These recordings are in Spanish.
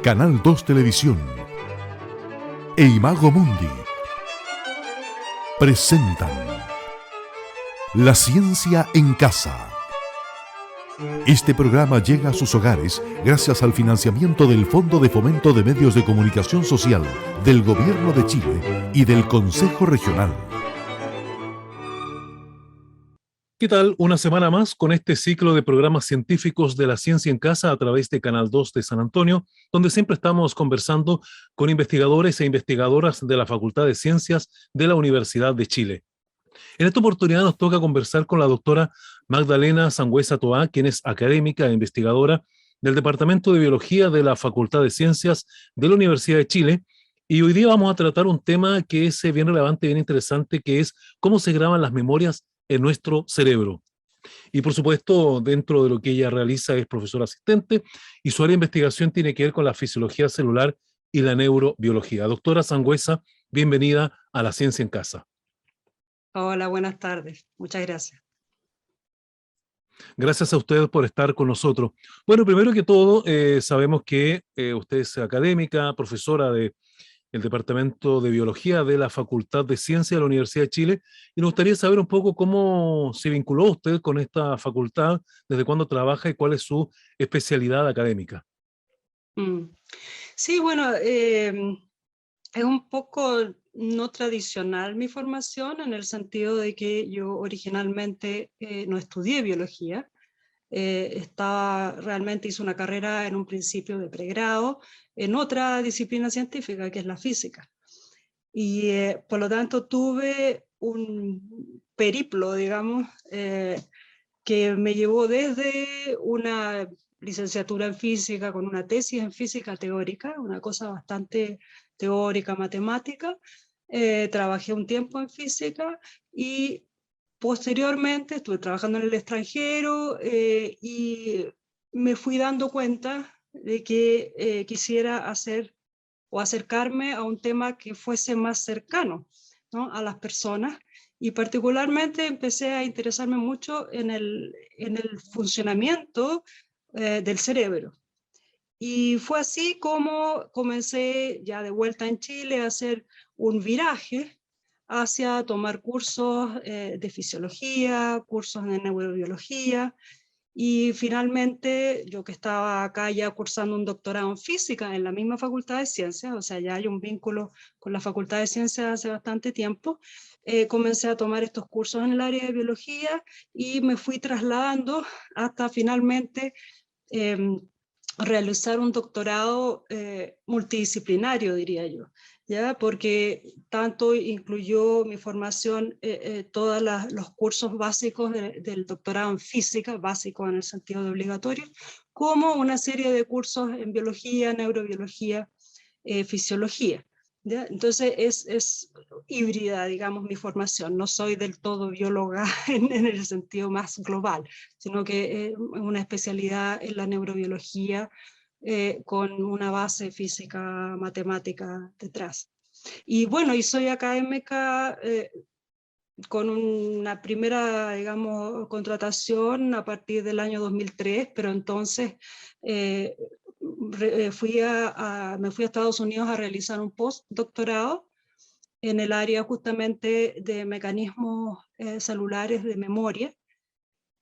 Canal 2 Televisión e Imago Mundi presentan La Ciencia en Casa. Este programa llega a sus hogares gracias al financiamiento del Fondo de Fomento de Medios de Comunicación Social del Gobierno de Chile y del Consejo Regional. ¿Qué tal? Una semana más con este ciclo de programas científicos de la ciencia en casa a través de Canal 2 de San Antonio, donde siempre estamos conversando con investigadores e investigadoras de la Facultad de Ciencias de la Universidad de Chile. En esta oportunidad nos toca conversar con la doctora Magdalena Sangüesa Toá, quien es académica e investigadora del Departamento de Biología de la Facultad de Ciencias de la Universidad de Chile. Y hoy día vamos a tratar un tema que es bien relevante, bien interesante, que es cómo se graban las memorias en nuestro cerebro. Y por supuesto, dentro de lo que ella realiza es profesora asistente y su área de investigación tiene que ver con la fisiología celular y la neurobiología. Doctora Sangüesa, bienvenida a La Ciencia en Casa. Hola, buenas tardes. Muchas gracias. Gracias a ustedes por estar con nosotros. Bueno, primero que todo, sabemos que usted es académica, profesora del Departamento de Biología de la Facultad de Ciencias de la Universidad de Chile, y nos gustaría saber un poco cómo se vinculó usted con esta facultad, desde cuándo trabaja y cuál es su especialidad académica. Sí, bueno, es un poco no tradicional mi formación, en el sentido de que yo originalmente no estudié biología. Realmente hice una carrera en un principio de pregrado en otra disciplina científica, que es la física. Y por lo tanto tuve un periplo, digamos, que me llevó desde una licenciatura en física con una tesis en física teórica, una cosa bastante teórica, matemática. Trabajé un tiempo en física y posteriormente estuve trabajando en el extranjero y me fui dando cuenta de que quisiera hacer o acercarme a un tema que fuese más cercano, ¿no?, a las personas, y particularmente empecé a interesarme mucho en el funcionamiento del cerebro. Y fue así como comencé, ya de vuelta en Chile, a hacer un viraje hacia tomar cursos de fisiología, cursos de neurobiología, y finalmente yo, que estaba acá ya cursando un doctorado en física en la misma Facultad de Ciencias, o sea, ya hay un vínculo con la Facultad de Ciencias hace bastante tiempo, comencé a tomar estos cursos en el área de biología y me fui trasladando hasta finalmente eh, realizar un doctorado multidisciplinario, diría yo, ¿ya? Porque tanto incluyó mi formación, todos los cursos básicos del doctorado en física, básicos en el sentido de obligatorio, como una serie de cursos en biología, neurobiología, fisiología, ¿ya? Entonces es híbrida, digamos, mi formación. No soy del todo bióloga en el sentido más global, sino que es una especialidad en la neurobiología con una base física, matemática detrás. Y bueno, y soy académica con una primera, digamos, contratación a partir del año 2003, pero entonces me fui a Estados Unidos a realizar un postdoctorado en el área justamente de mecanismos celulares de memoria,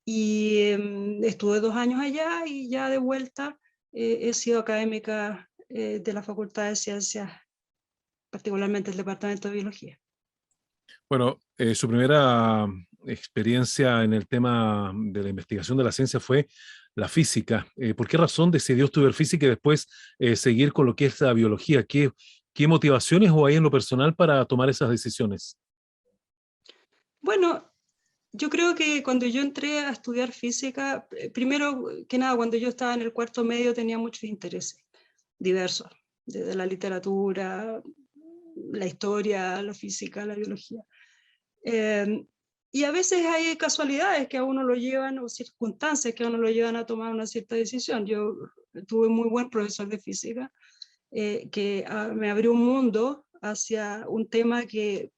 y estuve 2 años allá y ya de vuelta he sido académica de la Facultad de Ciencias, particularmente el Departamento de Biología. Bueno, su primera experiencia en el tema de la investigación de la ciencia fue la física. ¿Por qué razón decidió estudiar física y después seguir con lo que es la biología? ¿Qué motivaciones o hay en lo personal para tomar esas decisiones? Bueno, yo creo que cuando yo entré a estudiar física, primero que nada, cuando yo estaba en el cuarto medio tenía muchos intereses diversos, desde la literatura, la historia, la física, la biología. Y a veces hay casualidades que a uno lo llevan, o circunstancias que a uno lo llevan a tomar una cierta decisión. Yo tuve un muy buen profesor de física que me abrió un mundo hacia un tema que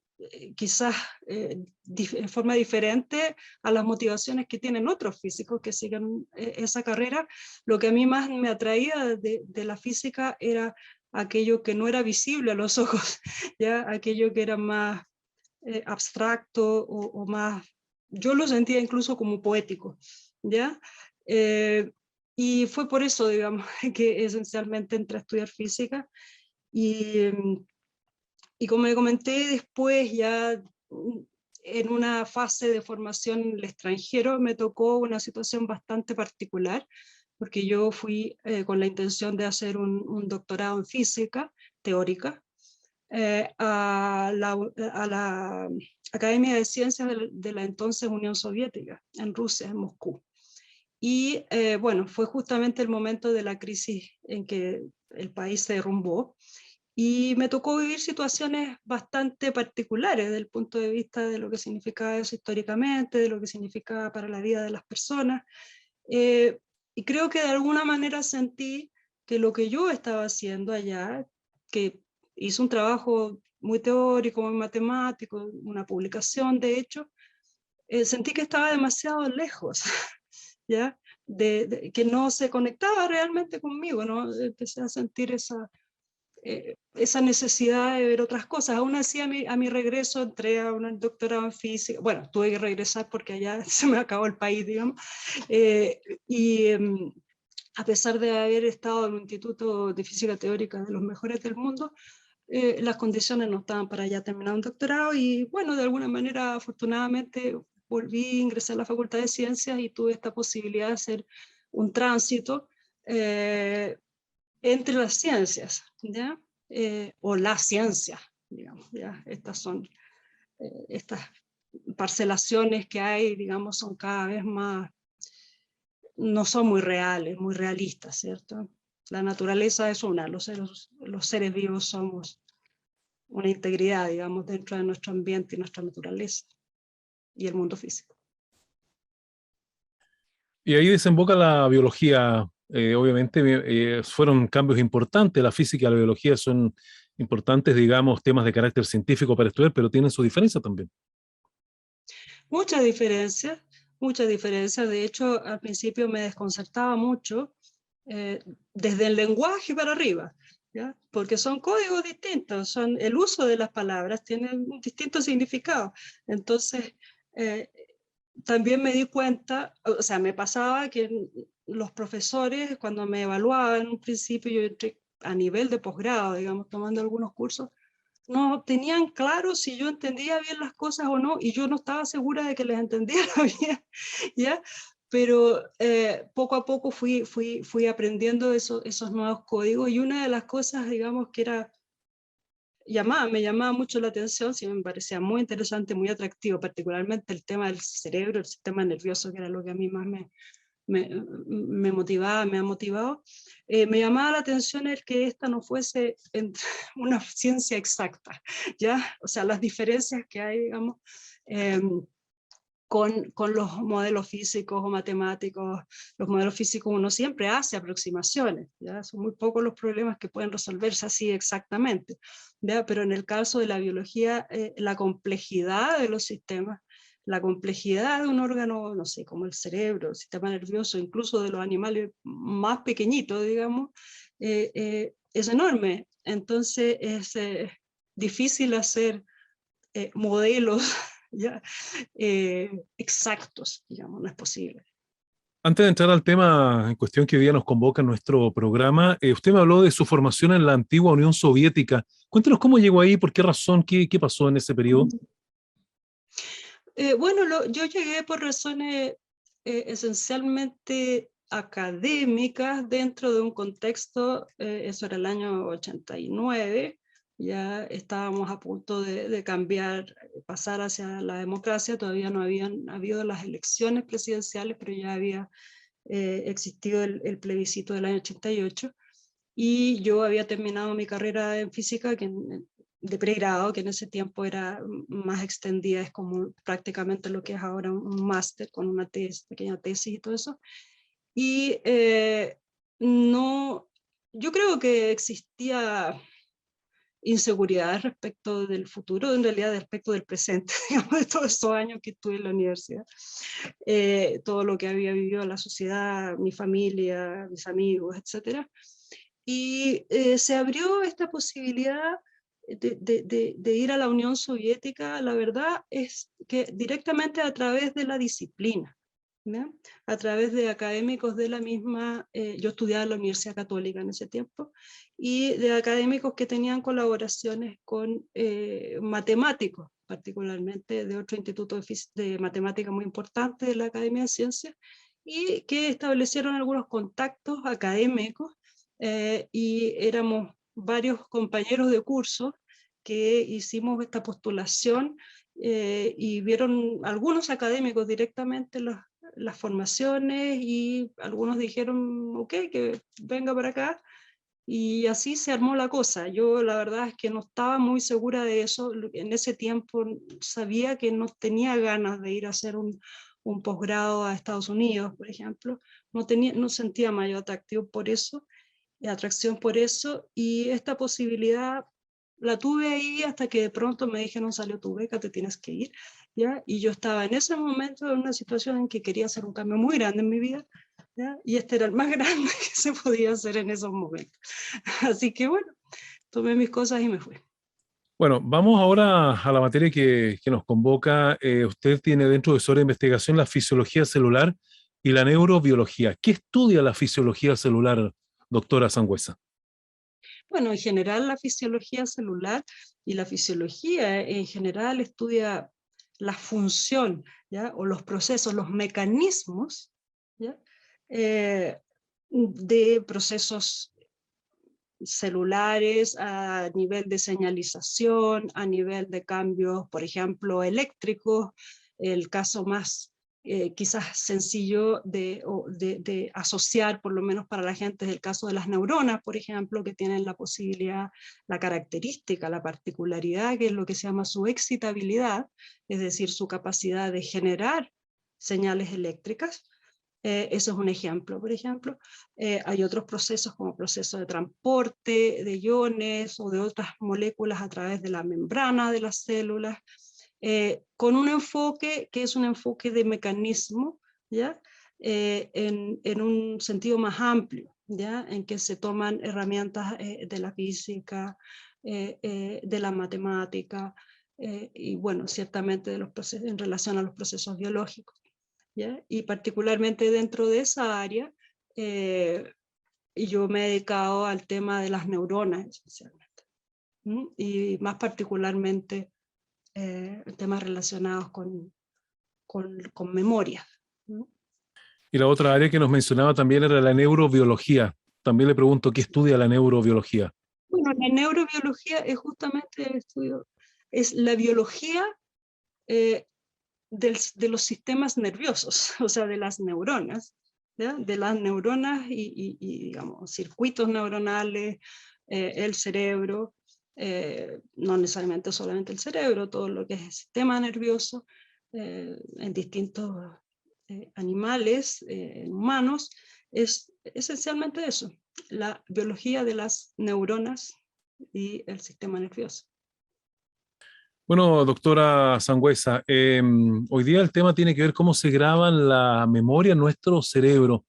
quizás en forma diferente a las motivaciones que tienen otros físicos que siguen esa carrera. Lo que a mí más me atraía de la física era aquello que no era visible a los ojos, ¿ya? Aquello que era más abstracto o más, yo lo sentía incluso como poético, ¿ya? Y fue por eso, digamos, que esencialmente entré a estudiar física. Y como le comenté, después ya en una fase de formación en el extranjero me tocó una situación bastante particular, porque yo fui con la intención de hacer un doctorado en física teórica a la Academia de Ciencias de la entonces Unión Soviética, en Rusia, en Moscú. Y bueno, fue justamente el momento de la crisis en que el país se derrumbó, y me tocó vivir situaciones bastante particulares desde el punto de vista de lo que significaba eso históricamente, de lo que significaba para la vida de las personas. Y creo que de alguna manera sentí que lo que yo estaba haciendo allá, que hice un trabajo muy teórico, muy matemático, una publicación de hecho, sentí que estaba demasiado lejos, ¿ya? Que no se conectaba realmente conmigo, ¿no? Empecé a sentir esa necesidad de ver otras cosas. Aún así, a mi regreso entré a un doctorado en física. Bueno, tuve que regresar porque allá se me acabó el país, digamos. Y a pesar de haber estado en un instituto de física teórica de los mejores del mundo, las condiciones no estaban para ya terminar un doctorado. Y bueno, de alguna manera, afortunadamente, volví, ingresé a la Facultad de Ciencias y tuve esta posibilidad de hacer un tránsito entre las ciencias, ¿ya? O la ciencia, digamos, ¿ya? Estas son, estas parcelaciones que hay, digamos, son cada vez más, no son muy reales, muy realistas, ¿cierto? La naturaleza es una, los seres vivos somos una integridad, digamos, dentro de nuestro ambiente y nuestra naturaleza, y el mundo físico. Y ahí desemboca la biología. Obviamente fueron cambios importantes. La física y la biología son importantes, digamos, temas de carácter científico para estudiar, pero tienen su diferencia también. Muchas diferencias, muchas diferencias. De hecho, al principio me desconcertaba mucho desde el lenguaje para arriba, ¿ya? Porque son códigos distintos, son, el uso de las palabras tiene un distinto significado. Entonces, también me di cuenta, o sea, me pasaba que los profesores, cuando me evaluaban en un principio, yo entré a nivel de posgrado, digamos, tomando algunos cursos, no tenían claro si yo entendía bien las cosas o no, y yo no estaba segura de que les entendiera bien, ¿ya? Pero poco a poco fui aprendiendo esos nuevos códigos, y una de las cosas, digamos, que me llamaba mucho la atención, sí me parecía muy interesante, muy atractivo, particularmente el tema del cerebro, el sistema nervioso, que era lo que a mí más me motivaba, me ha motivado. Me llamaba la atención el que esta no fuese una ciencia exacta, ¿ya? O sea, las diferencias que hay, digamos, con los modelos físicos o matemáticos. Los modelos físicos uno siempre hace aproximaciones, ¿ya? Son muy pocos los problemas que pueden resolverse así exactamente, ¿ya? Pero en el caso de la biología, la complejidad de los sistemas, la complejidad de un órgano, no sé, como el cerebro, el sistema nervioso, incluso de los animales más pequeñitos, digamos, es enorme. Entonces es difícil hacer modelos ya, exactos, digamos, no es posible. Antes de entrar al tema en cuestión que hoy día nos convoca en nuestro programa, usted me habló de su formación en la antigua Unión Soviética. Cuéntenos cómo llegó ahí, por qué razón, qué pasó en ese periodo. Bueno, yo llegué por razones esencialmente académicas dentro de un contexto, eso era el año 89, ya estábamos a punto de cambiar, pasar hacia la democracia, todavía no habían habido las elecciones presidenciales, pero ya había existido el plebiscito del año 88, y yo había terminado mi carrera en física, de pregrado, que en ese tiempo era más extendida, es como prácticamente lo que es ahora un máster con una pequeña tesis y todo eso. Y no, yo creo que existía inseguridades respecto del futuro, en realidad respecto del presente, digamos, de todos estos años que estuve en la universidad. Todo lo que había vivido la sociedad, mi familia, mis amigos, etc. Y se abrió esta posibilidad de ir a la Unión Soviética. La verdad es que directamente a través de la disciplina, ¿no? A través de académicos de la misma, yo estudiaba en la Universidad Católica en ese tiempo, y de académicos que tenían colaboraciones con matemáticos, particularmente de otro instituto de matemática muy importante de la Academia de Ciencias, y que establecieron algunos contactos académicos, y éramos varios compañeros de curso que hicimos esta postulación, y vieron algunos académicos directamente las formaciones, y algunos dijeron, ok, que venga para acá, y así se armó la cosa. Yo la verdad es que no estaba muy segura de eso, en ese tiempo sabía que no tenía ganas de ir a hacer un posgrado a Estados Unidos, por ejemplo, no sentía mayor atractivo por eso, atracción por eso, y esta posibilidad la tuve ahí hasta que de pronto me dijeron, salió tu beca, te tienes que ir, ¿ya? Y yo estaba en ese momento en una situación en que quería hacer un cambio muy grande en mi vida, ¿ya? Y este era el más grande que se podía hacer en esos momentos. Así que bueno, tomé mis cosas y me fui. Bueno, vamos ahora a la materia que nos convoca. Usted tiene dentro de su área de investigación la fisiología celular y la neurobiología. ¿Qué estudia la fisiología celular, doctora Sangüesa? Bueno, en general la fisiología celular y la fisiología en general estudia la función, ¿ya? O los procesos, los mecanismos, ¿ya? De procesos celulares a nivel de señalización, a nivel de cambios, por ejemplo, eléctricos. El caso más quizás sencillo de asociar, por lo menos para la gente, es el caso de las neuronas, por ejemplo, que tienen la posibilidad, la característica, la particularidad, que es lo que se llama su excitabilidad, es decir, su capacidad de generar señales eléctricas. Eso es un ejemplo, por ejemplo. Hay otros procesos como procesos de transporte de iones o de otras moléculas a través de la membrana de las células, con un enfoque que es un enfoque de mecanismo, ¿ya? En un sentido más amplio, ¿ya? En que se toman herramientas de la física, de la matemática, y bueno, ciertamente de los procesos, en relación a los procesos biológicos, ¿ya? Y particularmente dentro de esa área, yo me he dedicado al tema de las neuronas esencialmente, y más particularmente temas relacionados con memoria. Y la otra área que nos mencionaba también era la neurobiología. También le pregunto, ¿qué estudia la neurobiología? Bueno, la neurobiología es justamente el estudio, es la biología de los sistemas nerviosos, o sea, de las neuronas, ¿ya? De las neuronas y, digamos, circuitos neuronales, el cerebro, no necesariamente solamente el cerebro, todo lo que es el sistema nervioso, en distintos animales, humanos, es esencialmente eso, la biología de las neuronas y el sistema nervioso. Bueno, doctora Sangüesa, hoy día el tema tiene que ver cómo se graba la memoria en nuestro cerebro.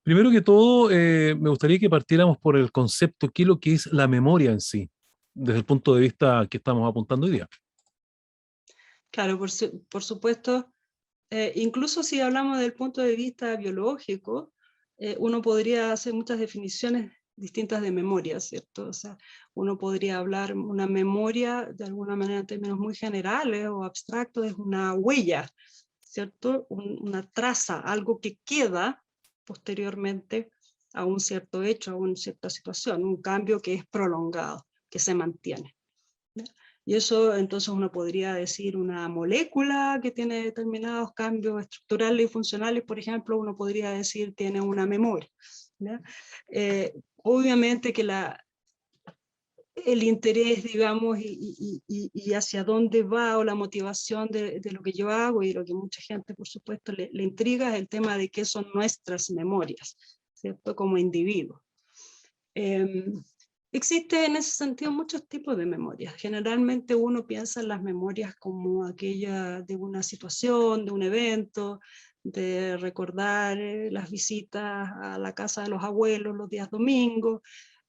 Primero que todo, me gustaría que partiéramos por el concepto, qué es lo que es la memoria en sí, desde el punto de vista que estamos apuntando hoy día. Claro, por supuesto, incluso si hablamos del punto de vista biológico, uno podría hacer muchas definiciones distintas de memoria, ¿cierto? O sea, uno podría hablar una memoria de alguna manera en términos muy generales o abstractos, es una huella, ¿cierto? Una traza, algo que queda posteriormente a un cierto hecho, a una cierta situación, un cambio que es prolongado, que se mantiene, ¿no? Y eso entonces uno podría decir una molécula que tiene determinados cambios estructurales y funcionales, por ejemplo, uno podría decir tiene una memoria, ¿no? Obviamente que el interés, digamos, y hacia dónde va, o la motivación de lo que yo hago y lo que mucha gente, por supuesto, le intriga, es el tema de qué son nuestras memorias, ¿cierto? Como individuos. Existe en ese sentido muchos tipos de memorias. Generalmente uno piensa en las memorias como aquella de una situación, de un evento, de recordar las visitas a la casa de los abuelos los días domingos,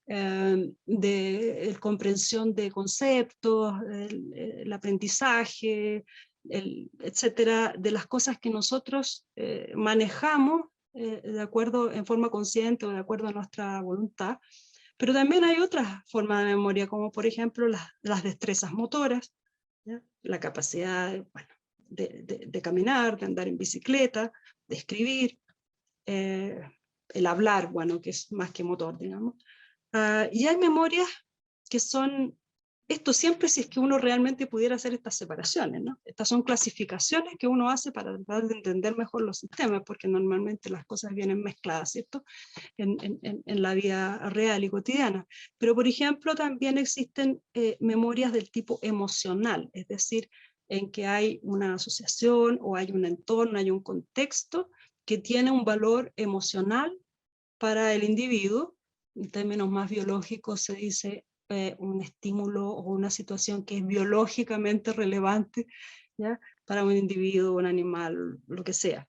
de comprensión de conceptos, el aprendizaje, etcétera, de las cosas que nosotros manejamos de acuerdo, en forma consciente o de acuerdo a nuestra voluntad. Pero también hay otras formas de memoria, como por ejemplo las destrezas motoras, ¿ya? La capacidad bueno, de caminar, de andar en bicicleta, de escribir, el hablar, bueno, que es más que motor, digamos. Y hay memorias que son, esto siempre si es que uno realmente pudiera hacer estas separaciones, ¿no? Estas son clasificaciones que uno hace para tratar de entender mejor los sistemas, porque normalmente las cosas vienen mezcladas, ¿cierto? En la vida real y cotidiana. Pero, por ejemplo, también existen memorias del tipo emocional, es decir, en que hay una asociación o hay un entorno, hay un contexto que tiene un valor emocional para el individuo. En términos más biológicos se dice un estímulo o una situación que es biológicamente relevante, ¿ya? Para un individuo, un animal, lo que sea.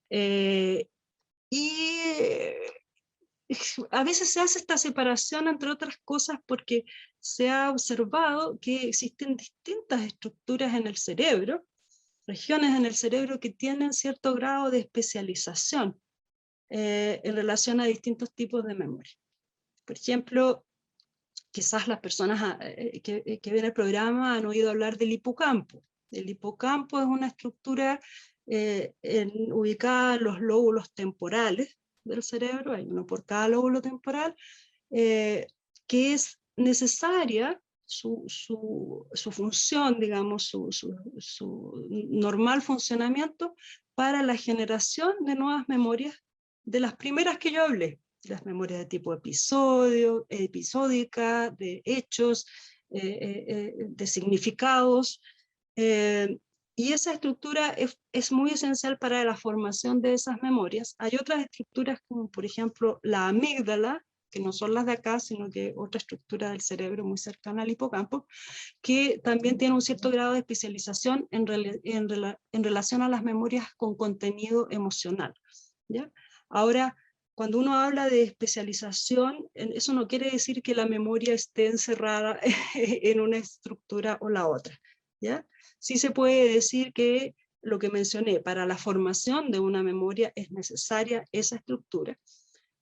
Y a veces se hace esta separación, entre otras cosas, porque se ha observado que existen distintas estructuras en el cerebro, regiones en el cerebro que tienen cierto grado de especialización en relación a distintos tipos de memoria. Por ejemplo, quizás las personas que ven el programa han oído hablar del hipocampo. El hipocampo es una estructura ubicada en los lóbulos temporales del cerebro, hay uno por cada lóbulo temporal, que es necesaria su función, digamos, su normal funcionamiento para la generación de nuevas memorias, de las primeras que yo hablé, las memorias de tipo episódica, de hechos, de significados, y esa estructura es muy esencial para la formación de esas memorias. Hay otras estructuras como por ejemplo la amígdala, que no son las de acá, sino que otra estructura del cerebro muy cercana al hipocampo, que también tiene un cierto grado de especialización en relación a las memorias con contenido emocional, ¿ya? Ahora, cuando uno habla de especialización, eso no quiere decir que la memoria esté encerrada en una estructura o la otra, ¿ya? Sí se puede decir que lo que mencioné, para la formación de una memoria es necesaria esa estructura,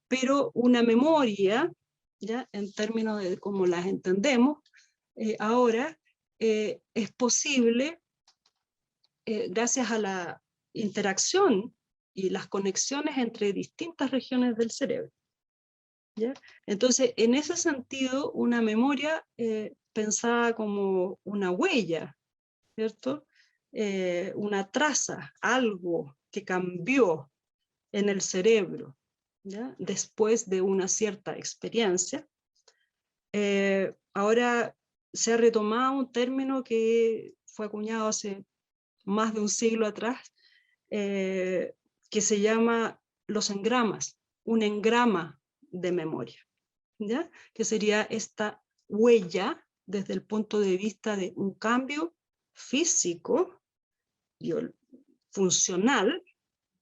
pero una memoria, ¿ya? En términos de cómo las entendemos, ahora es posible, gracias a la interacción y las conexiones entre distintas regiones del cerebro, ¿ya? Entonces, en ese sentido, una memoria pensada como una huella, ¿cierto? Una traza, algo que cambió en el cerebro, ¿ya? Después de una cierta experiencia. Ahora se ha retomado un término que fue acuñado hace más de un siglo atrás, que se llama los engramas, un engrama de memoria, ¿ya? Que sería esta huella desde el punto de vista de un cambio físico, funcional,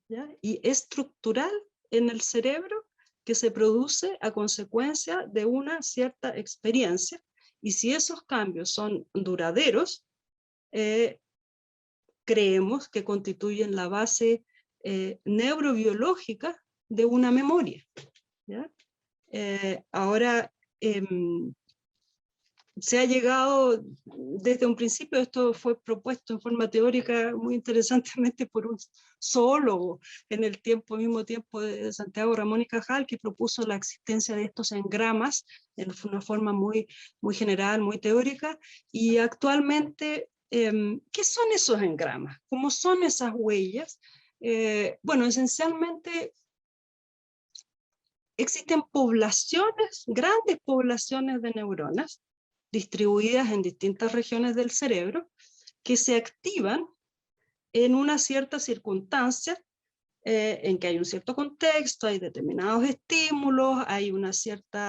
¿ya? Y estructural en el cerebro que se produce a consecuencia de una cierta experiencia, y si esos cambios son duraderos, creemos que constituyen la base neurobiológica de una memoria, ¿ya? Ahora, se ha llegado desde un principio, esto fue propuesto en forma teórica muy interesantemente por un zoólogo en el mismo tiempo de Santiago Ramón y Cajal, que propuso la existencia de estos engramas en una forma muy general, muy teórica, y actualmente, ¿qué son esos engramas? ¿Cómo son esas huellas? Bueno, esencialmente existen poblaciones, grandes poblaciones de neuronas, distribuidas en distintas regiones del cerebro, que se activan en una cierta circunstancia en que hay un cierto contexto, hay determinados estímulos, hay un cierto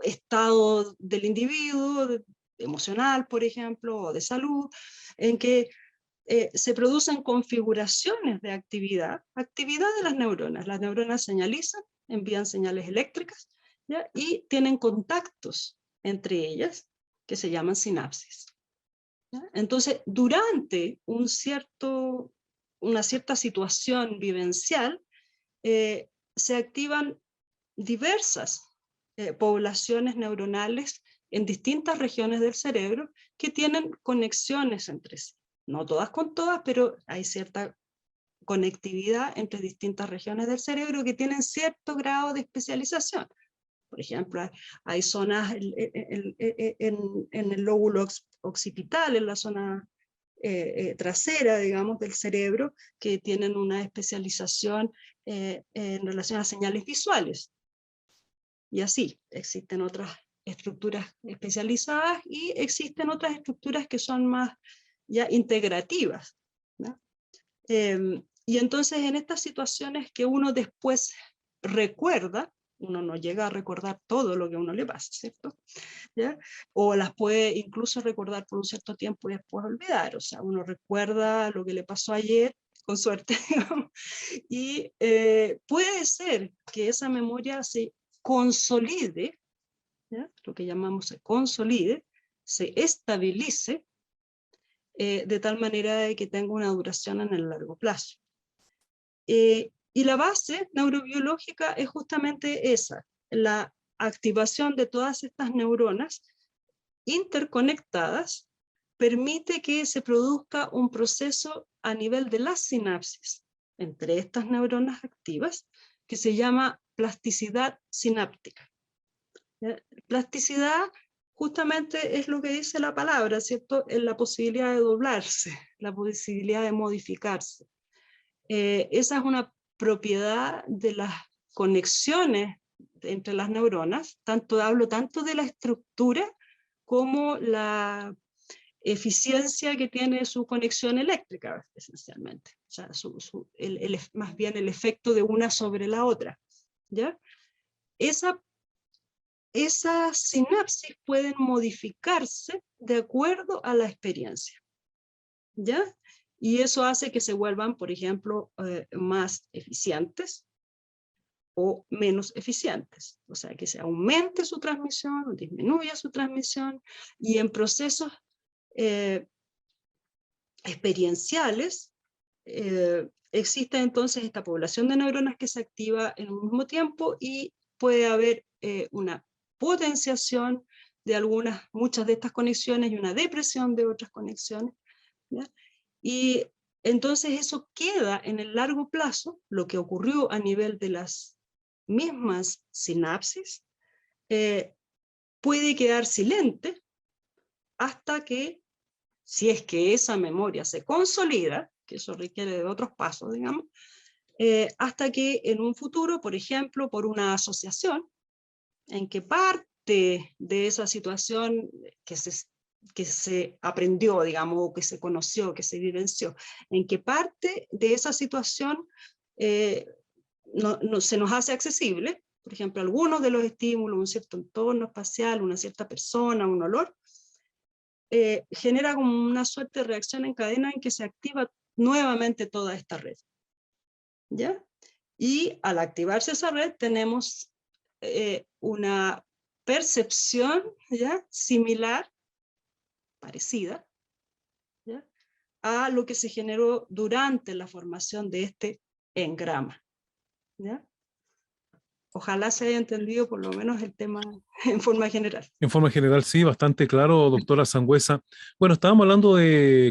estado del individuo, emocional, por ejemplo, o de salud, en que se producen configuraciones de actividad de las neuronas. Las neuronas señalizan, envían señales eléctricas, ¿ya? Y tienen contactos entre ellas que se llaman sinapsis, ¿ya? Entonces, durante una cierta situación vivencial, se activan diversas poblaciones neuronales en distintas regiones del cerebro que tienen conexiones entre sí. No todas con todas, pero hay cierta conectividad entre distintas regiones del cerebro que tienen cierto grado de especialización. Por ejemplo, hay zonas en el lóbulo occipital, en la zona trasera, digamos, del cerebro, que tienen una especialización en relación a señales visuales. Y así, existen otras estructuras especializadas y existen otras estructuras que son más ya integrativas, ¿no? Y entonces en estas situaciones que uno después recuerda, uno no llega a recordar todo lo que a uno le pasa, ¿cierto? ¿Ya? O las puede incluso recordar por un cierto tiempo y después olvidar, o sea, uno recuerda lo que le pasó ayer, con suerte, digamos, y puede ser que esa memoria se consolide, ¿ya? Lo que llamamos se consolide, se estabilice, de tal manera de que tenga una duración en el largo plazo. Y la base neurobiológica es justamente esa, la activación de todas estas neuronas interconectadas permite que se produzca un proceso a nivel de la sinapsis entre estas neuronas activas que se llama plasticidad sináptica. Plasticidad justamente es lo que dice la palabra, ¿cierto? Es la posibilidad de doblarse, la posibilidad de modificarse. Esa es una propiedad de las conexiones entre las neuronas, hablo tanto de la estructura como la eficiencia que tiene su conexión eléctrica, esencialmente. O sea, más bien el efecto de una sobre la otra, ¿ya? Esas sinapsis pueden modificarse de acuerdo a la experiencia, ¿ya? Y eso hace que se vuelvan, por ejemplo, más eficientes o menos eficientes. O sea, que se aumente su transmisión o disminuya su transmisión, y en procesos experienciales existe entonces esta población de neuronas que se activa en un mismo tiempo y puede haber una potenciación de muchas de estas conexiones y una depresión de otras conexiones, ¿ya? Y entonces eso queda en el largo plazo, lo que ocurrió a nivel de las mismas sinapsis, puede quedar silente hasta que, si es que esa memoria se consolida, que eso requiere de otros pasos, digamos, hasta que en un futuro, por ejemplo, por una asociación, en que parte de esa situación que se aprendió, digamos, o que se conoció, que se vivenció, en que parte de esa situación no se nos hace accesible, por ejemplo, algunos de los estímulos, un cierto entorno espacial, una cierta persona, un olor, genera como una suerte de reacción en cadena en que se activa nuevamente toda esta red, ¿ya? Y al activarse esa red tenemos una percepción, ¿ya? Similar, parecida, ¿ya? A lo que se generó durante la formación de este engrama, ¿ya? Ojalá se haya entendido por lo menos el tema en forma general. En forma general, sí, bastante claro, doctora Sangüesa. Bueno, estábamos hablando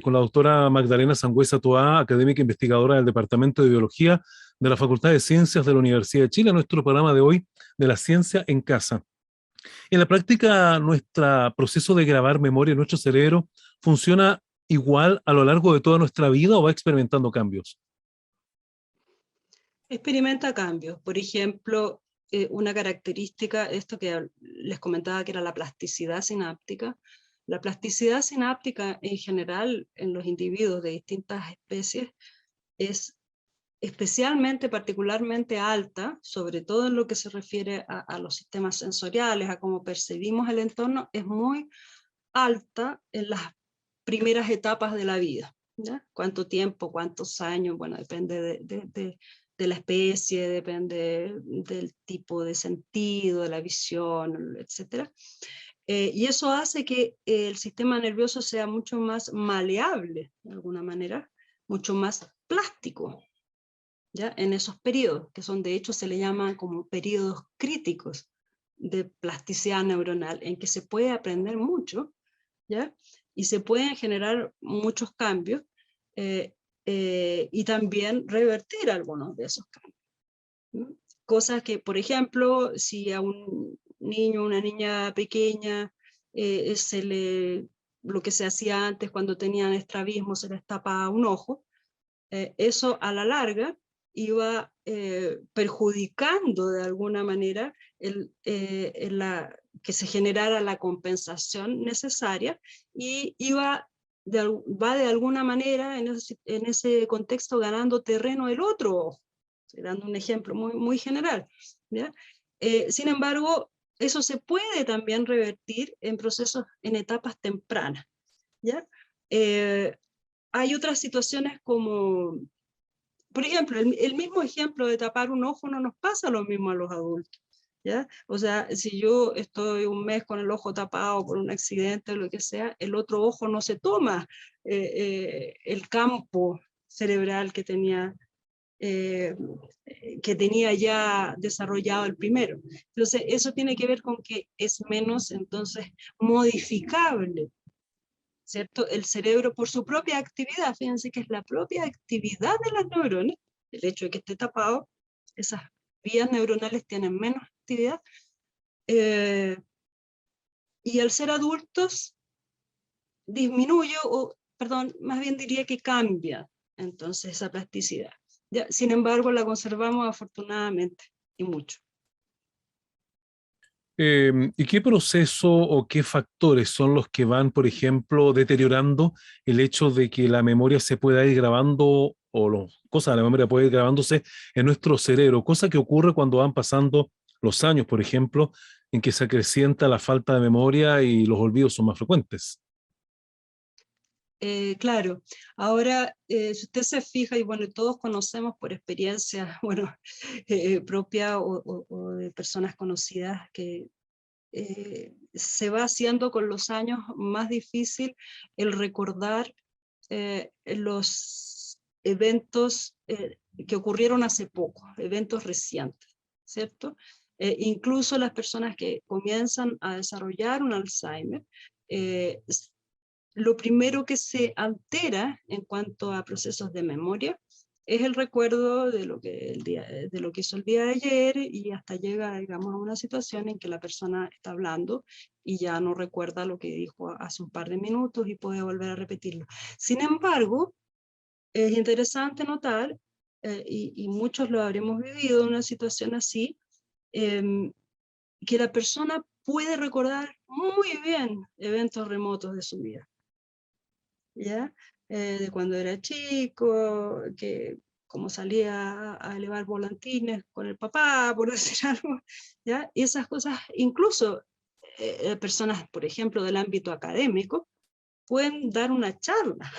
con la doctora Magdalena Sangüesa Toá, académica investigadora del Departamento de Biología de la Facultad de Ciencias de la Universidad de Chile, nuestro programa de hoy de la ciencia en casa. En la práctica, nuestro proceso de grabar memoria en nuestro cerebro funciona igual a lo largo de toda nuestra vida o va experimentando cambios. Experimenta cambios. Por ejemplo, una característica, esto que les comentaba que era la plasticidad sináptica. La plasticidad sináptica en general en los individuos de distintas especies es especialmente, particularmente alta, sobre todo en lo que se refiere a los sistemas sensoriales, a cómo percibimos el entorno, es muy alta en las primeras etapas de la vida, ¿ya? ¿Cuánto tiempo, cuántos años? Bueno, depende de la especie, depende del tipo de sentido, de la visión, etc. Y eso hace que el sistema nervioso sea mucho más maleable, de alguna manera, mucho más plástico, ¿ya? En esos periodos, que son de hecho se le llaman como periodos críticos de plasticidad neuronal, en que se puede aprender mucho, ¿ya? Y se pueden generar muchos cambios y también revertir algunos de esos cambios, ¿no? Cosas que, por ejemplo, si a un niño o una niña pequeña lo que se hacía antes cuando tenían estrabismo, se les tapa un ojo, eso a la larga iba perjudicando de alguna manera que se generara la compensación necesaria, y va de alguna manera en ese contexto ganando terreno el otro ojo, dando un ejemplo muy, muy general, ¿ya? Sin embargo, eso se puede también revertir en procesos, en etapas tempranas, ¿ya? Hay otras situaciones como, por ejemplo, el mismo ejemplo de tapar un ojo no nos pasa lo mismo a los adultos, ¿ya? O sea, si yo estoy un mes con el ojo tapado por un accidente o lo que sea, el otro ojo no se toma el campo cerebral que tenía ya desarrollado el primero. Entonces, eso tiene que ver con que es menos, entonces, modificable, ¿cierto? El cerebro por su propia actividad, fíjense que es la propia actividad de las neuronas, el hecho de que esté tapado, esas vías neuronales tienen menos actividad, y al ser adultos disminuye, o perdón, más bien diría que cambia entonces esa plasticidad. Ya, sin embargo, la conservamos afortunadamente, y mucho. ¿Y qué proceso o qué factores son los que van, por ejemplo, deteriorando el hecho de que la memoria se pueda ir grabando, o las cosas de la memoria pueden ir grabándose en nuestro cerebro? Cosa que ocurre cuando van pasando los años, por ejemplo, en que se acrecienta la falta de memoria y los olvidos son más frecuentes. Claro, ahora si usted se fija, y bueno, todos conocemos por experiencia, bueno, propia o de personas conocidas, que se va haciendo con los años más difícil el recordar los eventos que ocurrieron hace poco, eventos recientes, ¿cierto? Incluso las personas que comienzan a desarrollar un Alzheimer, lo primero que se altera en cuanto a procesos de memoria es el recuerdo de lo que, de lo que hizo el día de ayer, y hasta llega, digamos, a una situación en que la persona está hablando y ya no recuerda lo que dijo hace un par de minutos y puede volver a repetirlo. Sin embargo, es interesante notar, y muchos lo habremos vivido en una situación así, que la persona puede recordar muy bien eventos remotos de su vida, ¿ya? De cuando era chico, que como salía a elevar volantines con el papá, por decir algo, ¿ya? Y esas cosas, incluso personas, por ejemplo, del ámbito académico, pueden dar una charla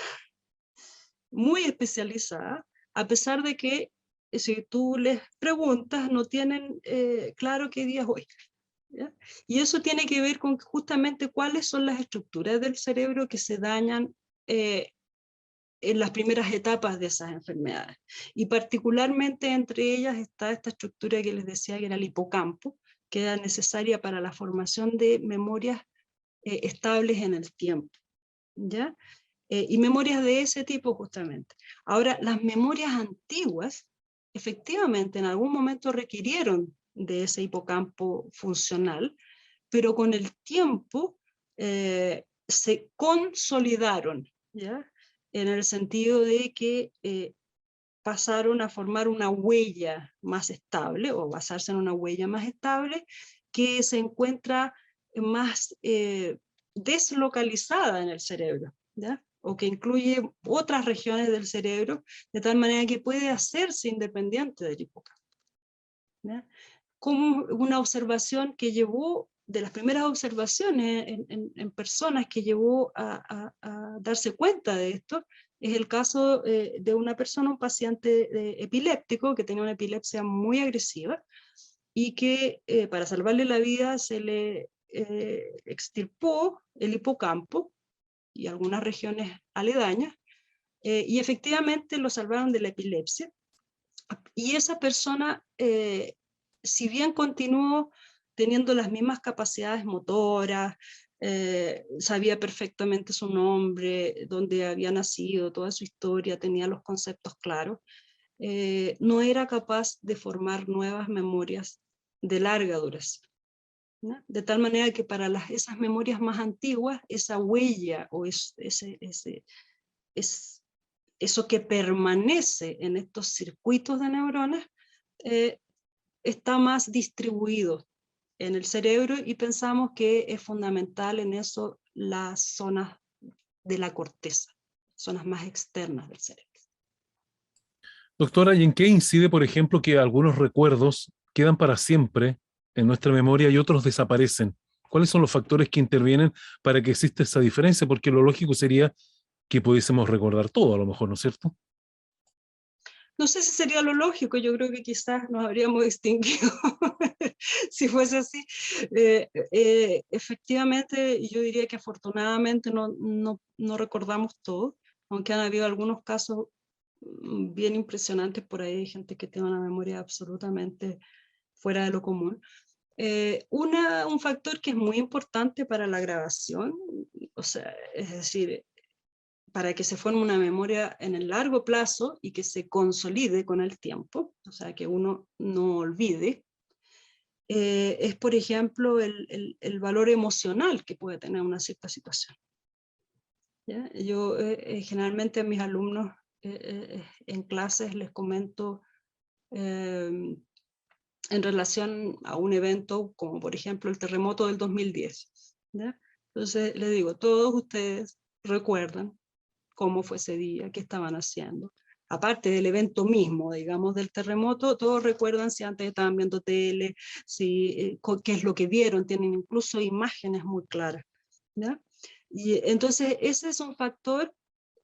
muy especializada, a pesar de que si tú les preguntas, no tienen claro qué día es hoy, ¿ya? Y eso tiene que ver con justamente cuáles son las estructuras del cerebro que se dañan en las primeras etapas de esas enfermedades. Y particularmente entre ellas está esta estructura que les decía, que era el hipocampo, que era necesaria para la formación de memorias estables en el tiempo, ¿ya? Y memorias de ese tipo justamente. Ahora, las memorias antiguas, efectivamente, en algún momento requirieron de ese hipocampo funcional, pero con el tiempo se consolidaron, ¿ya? En el sentido de que pasaron a formar una huella más estable, o basarse en una huella más estable, que se encuentra más deslocalizada en el cerebro, ¿ya? o que incluye otras regiones del cerebro, de tal manera que puede hacerse independiente del hipocampo, ¿ya? Como una observación que llevó, de las primeras observaciones en personas que llevó a darse cuenta de esto, es el caso de una persona, un paciente epiléptico, que tenía una epilepsia muy agresiva, y que para salvarle la vida se le extirpó el hipocampo y algunas regiones aledañas, y efectivamente lo salvaron de la epilepsia. Y esa persona, si bien continuó teniendo las mismas capacidades motoras, sabía perfectamente su nombre, dónde había nacido, toda su historia, tenía los conceptos claros, no era capaz de formar nuevas memorias de larga duración, ¿no? De tal manera que para esas memorias más antiguas, esa huella o eso que permanece en estos circuitos de neuronas está más distribuido en el cerebro, y pensamos que es fundamental en eso las zonas de la corteza, zonas más externas del cerebro. Doctora, ¿y en qué incide, por ejemplo, que algunos recuerdos quedan para siempre en nuestra memoria y otros desaparecen? ¿Cuáles son los factores que intervienen para que exista esa diferencia? Porque lo lógico sería que pudiésemos recordar todo, a lo mejor, ¿no es cierto? No sé si sería lo lógico, yo creo que quizás nos habríamos extinguido si fuese así. Efectivamente, yo diría que afortunadamente no recordamos todo, aunque han habido algunos casos bien impresionantes por ahí, gente que tiene una memoria absolutamente fuera de lo común. Un factor que es muy importante para la grabación, o sea, es decir, para que se forme una memoria en el largo plazo y que se consolide con el tiempo, o sea, que uno no olvide, es, por ejemplo, el valor emocional que puede tener una cierta situación, ¿ya? Yo generalmente a mis alumnos en clases les comento en relación a un evento como por ejemplo el terremoto del 2010, ¿ya? Entonces les digo, todos ustedes recuerdan cómo fue ese día, qué estaban haciendo. Aparte del evento mismo, digamos, del terremoto, todos recuerdan si antes estaban viendo tele, qué es lo que vieron, tienen incluso imágenes muy claras, ¿ya? Y entonces ese es un factor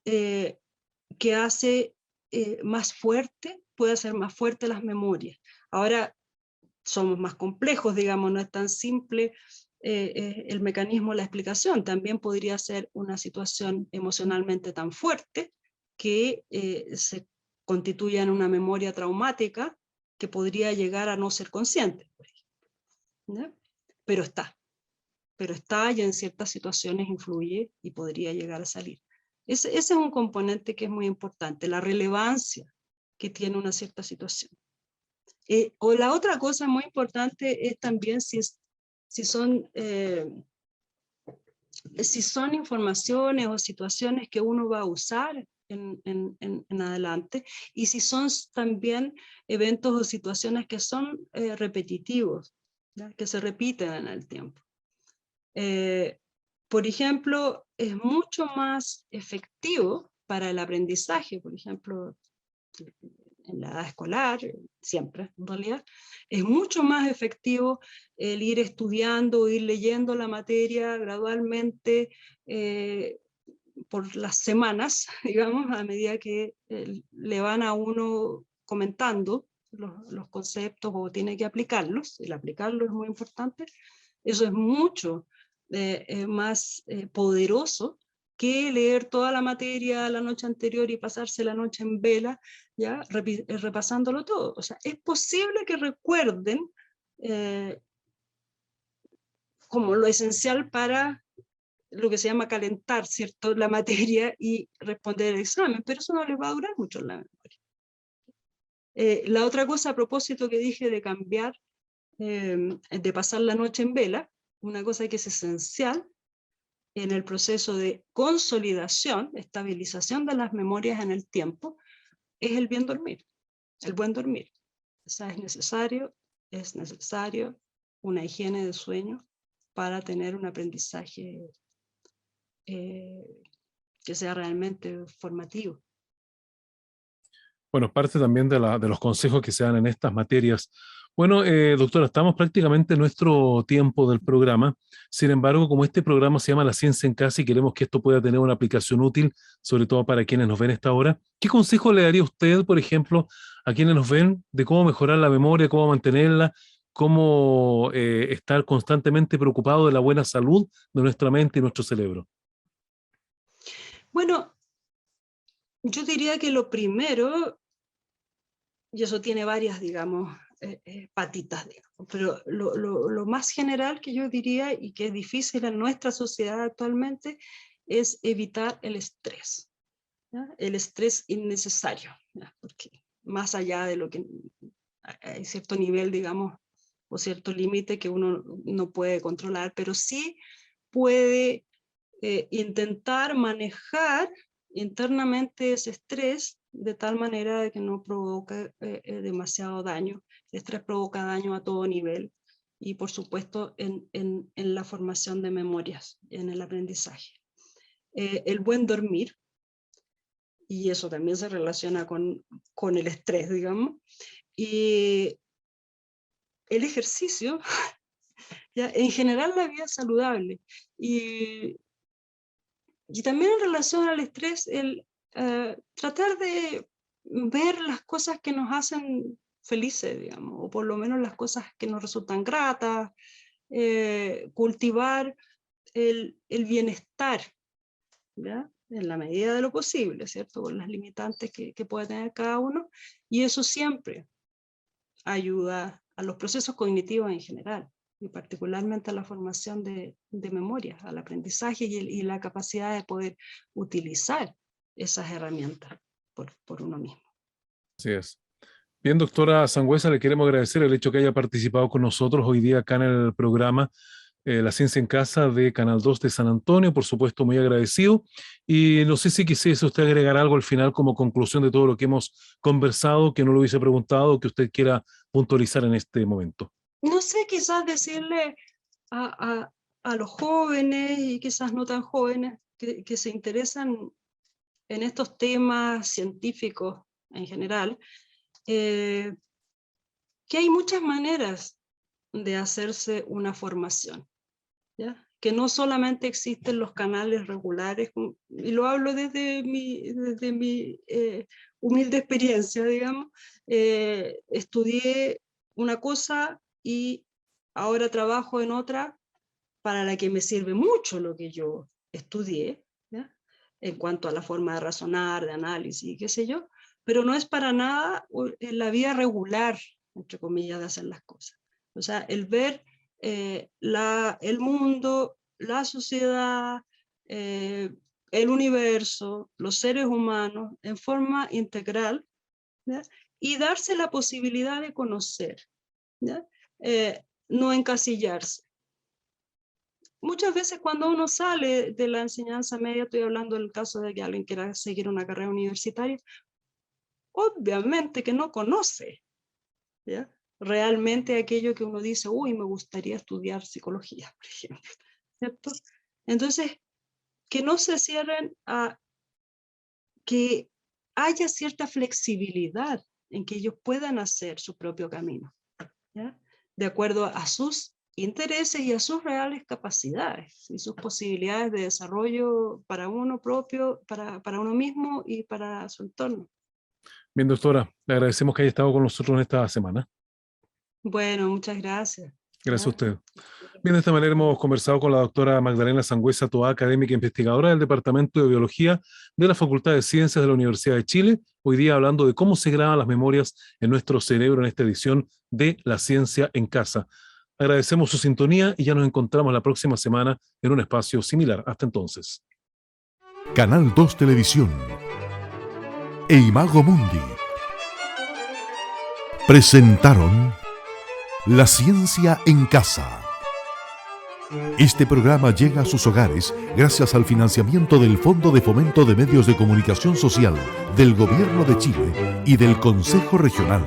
que hace más fuerte, puede hacer más fuerte las memorias. Ahora, somos más complejos, digamos, no es tan simple el mecanismo, la explicación. También podría ser una situación emocionalmente tan fuerte que se constituya en una memoria traumática que podría llegar a no ser consciente, ¿no? Pero está y en ciertas situaciones influye y podría llegar a salir. Ese es un componente que es muy importante, la relevancia que tiene una cierta situación. O la otra cosa muy importante es también si son informaciones o situaciones que uno va a usar en adelante, y si son también eventos o situaciones que son repetitivos, ¿ya? Que se repiten en el tiempo. Por ejemplo, es mucho más efectivo para el aprendizaje, por ejemplo, en la edad escolar, siempre en realidad, es mucho más efectivo el ir estudiando, ir leyendo la materia gradualmente por las semanas, digamos, a medida que le van a uno comentando los conceptos o tiene que aplicarlos. El aplicarlo es muy importante. Eso es mucho más poderoso que leer toda la materia la noche anterior y pasarse la noche en vela, ya repasándolo todo. O sea, es posible que recuerden como lo esencial para lo que se llama calentar, ¿cierto?, la materia y responder el examen, pero eso no les va a durar mucho en la memoria. La otra cosa a propósito que dije de cambiar, de pasar la noche en vela, una cosa que es esencial en el proceso de consolidación, estabilización de las memorias en el tiempo, es el bien dormir, el buen dormir. O sea, es necesario una higiene de sueño para tener un aprendizaje que sea realmente formativo. Bueno, parte también de los consejos que se dan en estas materias. Bueno, doctora, estamos prácticamente en nuestro tiempo del programa. Sin embargo, como este programa se llama La Ciencia en Casa y queremos que esto pueda tener una aplicación útil, sobre todo para quienes nos ven a esta hora, ¿qué consejo le daría usted, por ejemplo, a quienes nos ven de cómo mejorar la memoria, cómo mantenerla, cómo estar constantemente preocupado de la buena salud de nuestra mente y nuestro cerebro? Bueno, yo diría que lo primero, y eso tiene varias, digamos, patitas, digamos, pero lo más general que yo diría y que es difícil en nuestra sociedad actualmente es evitar el estrés, ¿ya? El estrés innecesario, ¿ya? Porque más allá de lo que hay cierto nivel, digamos, o cierto límite que uno no puede controlar, pero sí puede intentar manejar internamente ese estrés de tal manera de que no provoque demasiado daño. El estrés provoca daño a todo nivel y por supuesto en la formación de memorias, en el aprendizaje. El buen dormir, y eso también se relaciona con el estrés, digamos, y el ejercicio, ya, en general la vida saludable, y también en relación al estrés, el tratar de ver las cosas que nos hacen felices, digamos, o por lo menos las cosas que nos resultan gratas, cultivar el bienestar, ¿ya? En la medida de lo posible, ¿cierto? Con las limitantes que puede tener cada uno, y eso siempre ayuda a los procesos cognitivos en general, y particularmente a la formación de memoria, al aprendizaje y la capacidad de poder utilizar esas herramientas por uno mismo. Así es. Bien, doctora Sangüesa, le queremos agradecer el hecho que haya participado con nosotros hoy día acá en el programa La Ciencia en Casa de Canal 2 de San Antonio, por supuesto muy agradecido. Y no sé si quisiese usted agregar algo al final como conclusión de todo lo que hemos conversado, que no lo hubiese preguntado, que usted quiera puntualizar en este momento. No sé, quizás decirle a los jóvenes y quizás no tan jóvenes que se interesan en estos temas científicos en general, que hay muchas maneras de hacerse una formación, ¿ya? Que no solamente existen los canales regulares, y lo hablo desde mi humilde experiencia, digamos. Estudié una cosa y ahora trabajo en otra para la que me sirve mucho lo que yo estudié, ¿ya? En cuanto a la forma de razonar, de análisis, qué sé yo, pero no es para nada en la vía regular, entre comillas, de hacer las cosas. O sea, el ver el mundo, la sociedad, el universo, los seres humanos en forma integral, ¿ya? Y darse la posibilidad de conocer, ¿ya? No encasillarse. Muchas veces cuando uno sale de la enseñanza media, estoy hablando del caso de que alguien quiera seguir una carrera universitaria, obviamente que no conoce, ¿ya? Realmente aquello que uno dice, uy, me gustaría estudiar psicología, por ejemplo, ¿cierto? Entonces, que no se cierren a que haya cierta flexibilidad en que ellos puedan hacer su propio camino, ¿ya? De acuerdo a sus intereses y a sus reales capacidades y sus posibilidades de desarrollo para uno propio, para uno mismo y para su entorno. Bien, doctora, le agradecemos que haya estado con nosotros en esta semana. Bueno, muchas gracias. Gracias a usted. Bien, de esta manera hemos conversado con la doctora Magdalena Sangüesa Toá, académica e investigadora del Departamento de Biología de la Facultad de Ciencias de la Universidad de Chile, hoy día hablando de cómo se graban las memorias en nuestro cerebro en esta edición de La Ciencia en Casa. Agradecemos su sintonía y ya nos encontramos la próxima semana en un espacio similar. Hasta entonces. Canal 2 Televisión e Imago Mundi presentaron La Ciencia en Casa. Este programa llega a sus hogares gracias al financiamiento del Fondo de Fomento de Medios de Comunicación Social del Gobierno de Chile y del Consejo Regional